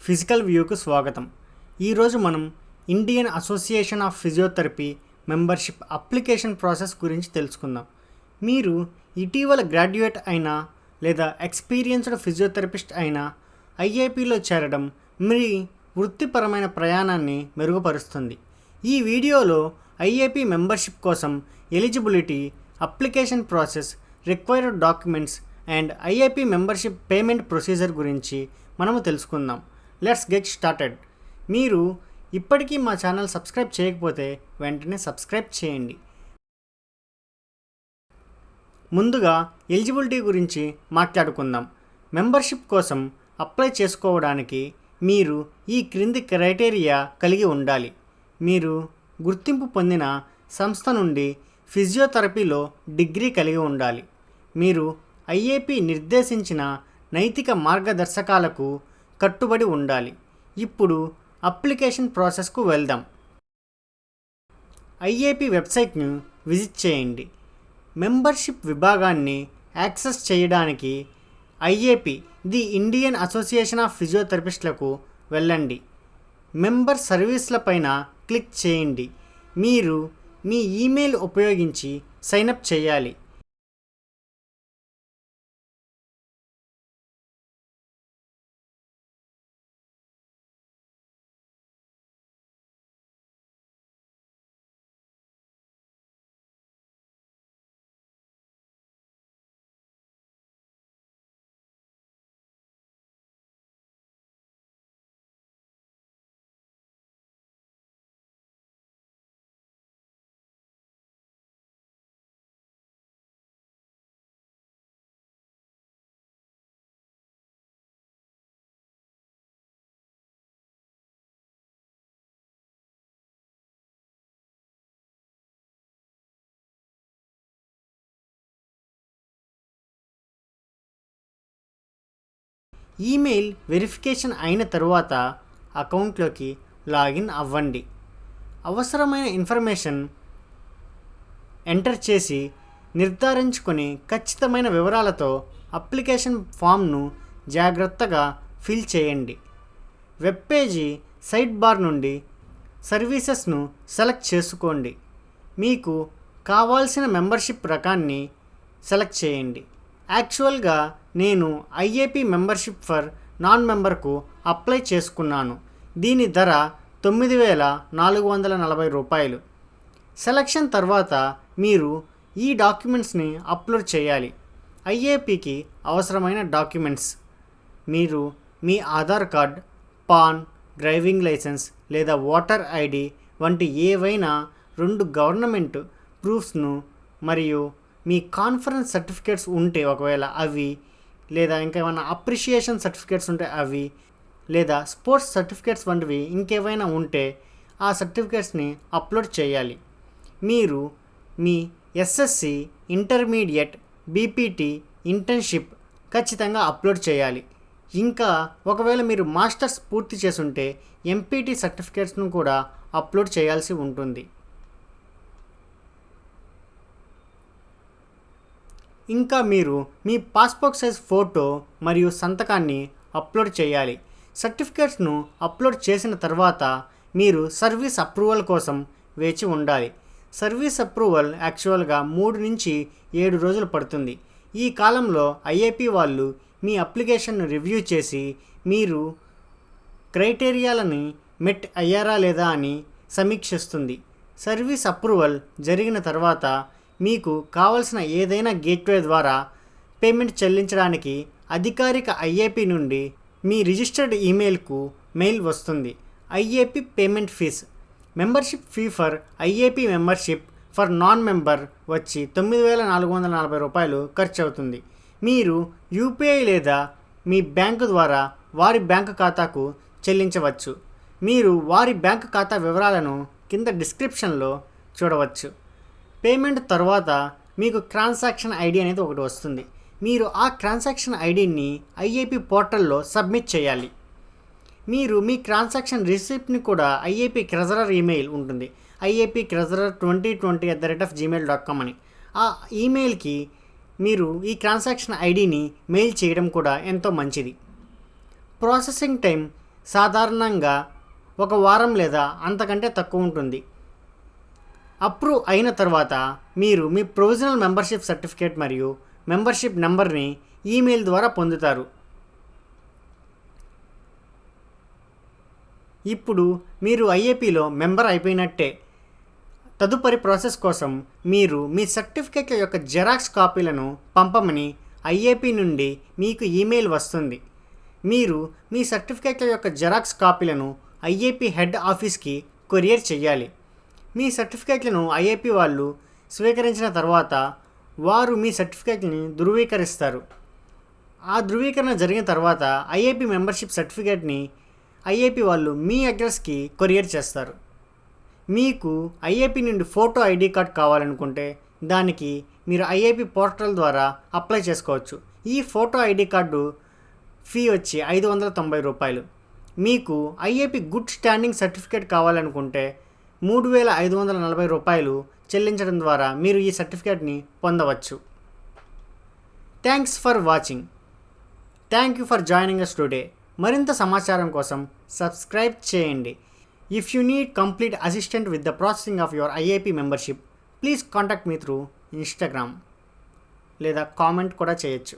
Physical వ్యూకు స్వాగతం. ఈరోజు మనం Indian association of physiotherapy membership application process గురించి తెలుసుకుందాం. మీరు ఇటీవల గ్రాడ్యుయేట్ అయినా లేదా ఎక్స్పీరియన్స్డ్ ఫిజియోథెరపిస్ట్ అయినా ఐఏపీలో చేరడం మీ వృత్తిపరమైన ప్రయాణాన్ని మెరుగుపరుస్తుంది. ఈ వీడియోలో ఐఏపీ మెంబర్షిప్ కోసం eligibility, application process, required documents and IAP membership payment procedure గురించి మనము తెలుసుకుందాం. Let's get started. మీరు ఇప్పటికీ మా ఛానల్ సబ్స్క్రైబ్ చేయకపోతే వెంటనే సబ్స్క్రైబ్ చేయండి. ముందుగా ఎలిజిబిలిటీ గురించి మాట్లాడుకుందాం. మెంబర్షిప్ కోసం అప్లై చేసుకోవడానికి మీరు ఈ క్రింది క్రైటీరియా కలిగి ఉండాలి. మీరు గుర్తింపు పొందిన సంస్థ నుండి ఫిజియోథెరపీలో డిగ్రీ కలిగి ఉండాలి. మీరు ఐఏపీ నిర్దేశించిన నైతిక మార్గదర్శకాలకు కట్టుబడి ఉండాలి. ఇప్పుడు అప్లికేషన్ ప్రాసెస్కు వెళ్దాం. ఐఏపీ వెబ్సైట్ను విజిట్ చేయండి. మెంబర్షిప్ విభాగాన్ని యాక్సెస్ చేయడానికి IAP the Indian association of ఫిజియోథెరపిస్ట్లకు వెళ్ళండి. మెంబర్ సర్వీస్ల పైన క్లిక్ చేయండి. మీరు మీ ఈమెయిల్ ఉపయోగించి సైనప్ చేయాలి. ఈమెయిల్ వెరిఫికేషన్ అయిన తరువాత అకౌంట్లోకి లాగిన్ అవ్వండి. అవసరమైన ఇన్ఫర్మేషన్ ఎంటర్ చేసి నిర్ధారించుకొని ఖచ్చితమైన వివరాలతో అప్లికేషన్ ఫామ్ను జాగ్రత్తగా ఫిల్ చేయండి. వెబ్ పేజీ సైడ్ బార్ నుండి సర్వీసెస్ను సెలెక్ట్ చేసుకోండి. మీకు కావాల్సిన మెంబర్షిప్ రకాన్ని సెలెక్ట్ చేయండి. యాక్చువల్గా నేను ఐఏపీ మెంబర్షిప్ ఫర్ నాన్ మెంబర్కు అప్లై చేసుకున్నాను. దీని ధర 9,440 రూపాయలు. సెలక్షన్ తర్వాత మీరు ఈ డాక్యుమెంట్స్ని అప్లోడ్ చేయాలి. ఐఏపీకి అవసరమైన డాక్యుమెంట్స్: మీరు మీ Aadhaar card, PAN, driving licence లేదా ఓటర్ ఐడి వంటి ఏవైనా 2 గవర్నమెంట్ ప్రూఫ్స్ను మరియు మీ కాన్ఫరెన్స్ సర్టిఫికేట్స్ ఉంటే ఒకవేళ అవి, లేదా ఇంకేమైనా అప్రిషియేషన్ సర్టిఫికేట్స్ ఉంటే అవి, లేదా స్పోర్ట్స్ సర్టిఫికేట్స్ వంటివి ఇంకేమైనా ఉంటే ఆ సర్టిఫికేట్స్ని అప్లోడ్ చేయాలి. మీరు మీ ఎస్ఎస్సి, ఇంటర్మీడియట్, బీపీటీ, ఇంటర్న్షిప్ ఖచ్చితంగా అప్లోడ్ చేయాలి. ఇంకా ఒకవేళ మీరు మాస్టర్స్ పూర్తి చేసుంటే ఎంపీటీ సర్టిఫికేట్స్ను కూడా అప్లోడ్ చేయాల్సి ఉంటుంది. ఇంకా మీరు మీ పాస్పోర్ట్ సైజ్ ఫోటో మరియు సంతకాన్ని అప్లోడ్ చేయాలి. సర్టిఫికేట్స్ను అప్లోడ్ చేసిన తర్వాత మీరు సర్వీస్ అప్రూవల్ కోసం వేచి ఉండాలి. సర్వీస్ అప్రూవల్ యాక్చువల్గా 3 నుంచి 7 రోజులు పడుతుంది. ఈ కాలంలో ఐఏపీ వాళ్ళు మీ అప్లికేషన్ను రివ్యూ చేసి మీరు క్రైటీరియాలని మెట్ అయ్యారా లేదా అని సమీక్షిస్తుంది. సర్వీస్ అప్రూవల్ జరిగిన తర్వాత మీకు కావలసిన ఏదైనా గేట్వే ద్వారా పేమెంట్ చెల్లించడానికి అధికారిక ఐఏపీ నుండి మీ రిజిస్టర్డ్ ఈమెయిల్కు మెయిల్ వస్తుంది. IAP payment fees: membership fee for IAP membership for non member వచ్చి 9,440 రూపాయలు ఖర్చు అవుతుంది. మీరు యూపీఐ లేదా మీ బ్యాంకు ద్వారా వారి బ్యాంకు ఖాతాకు చెల్లించవచ్చు. మీరు వారి బ్యాంకు ఖాతా వివరాలను కింద డిస్క్రిప్షన్లో చూడవచ్చు. పేమెంట్ తర్వాత మీకు ట్రాన్సాక్షన్ ఐడి అనేది ఒకటి వస్తుంది. మీరు ఆ ట్రాన్సాక్షన్ ఐడిని ఐఏపీ పోర్టల్లో సబ్మిట్ చేయాలి. మీరు మీ ట్రాన్సాక్షన్ రిసిప్ట్ని కూడా ఐఏపీ క్రెజరర్ ఈమెయిల్ ఉంటుంది, iapcrezorer2020@gmail.com అని. ఆ ఈమెయిల్కి మీరు ఈ ట్రాన్సాక్షన్ ఐడిని మెయిల్ చేయడం కూడా ఎంతో మంచిది. ప్రాసెసింగ్ టైం సాధారణంగా 1 వారం లేదా అంతకంటే తక్కువ ఉంటుంది. అప్రూవ్ అయిన తర్వాత మీరు మీ ప్రొవిజనల్ మెంబర్షిప్ సర్టిఫికేట్ మరియు మెంబర్షిప్ నెంబర్ని ఈమెయిల్ ద్వారా పొందుతారు. ఇప్పుడు మీరు ఐఏపీలో మెంబర్ అయిపోయినట్టే. తదుపరి ప్రాసెస్ కోసం మీరు మీ సర్టిఫికేట్ల యొక్క జెరాక్స్ కాపీలను పంపమని ఐఏపీ నుండి మీకు ఈమెయిల్ వస్తుంది. మీరు మీ సర్టిఫికేట్ల యొక్క జెరాక్స్ కాపీలను ఐఏపీ హెడ్ ఆఫీస్కి కొరియర్ చేయాలి. మీ సర్టిఫికేట్లను ఐఏపీ వాళ్ళు స్వీకరించిన తర్వాత వారు మీ సర్టిఫికేట్ని ధృవీకరిస్తారు. ఆ ధృవీకరణ జరిగిన తర్వాత ఐఏపీ మెంబర్షిప్ సర్టిఫికేట్ని ఐఏపీ వాళ్ళు మీ అడ్రస్కి కొరియర్ చేస్తారు. మీకు ఐఏపీ నుండి ఫోటో ఐడి కార్డ్ కావాలనుకుంటే దానికి మీరు ఐఏపీ పోర్టల్ ద్వారా అప్లై చేసుకోవచ్చు. ఈ ఫోటో ఐడి కార్డు ఫీ వచ్చి 590 రూపాయలు. మీకు ఐఏపీ గుడ్ స్టాండింగ్ సర్టిఫికేట్ కావాలనుకుంటే 3540 రూపాయలు చెల్లించడం ద్వారా మీరు ఈ సర్టిఫికేట్ని పొందవచ్చు. Thanks for watching. Thank you for joining us today. మరింత సమాచారం కోసం సబ్స్క్రైబ్ చేయండి. If you need complete assistant with the processing of your IAP membership, please contact me through Instagram లేదా కామెంట్ కూడా చేయొచ్చు.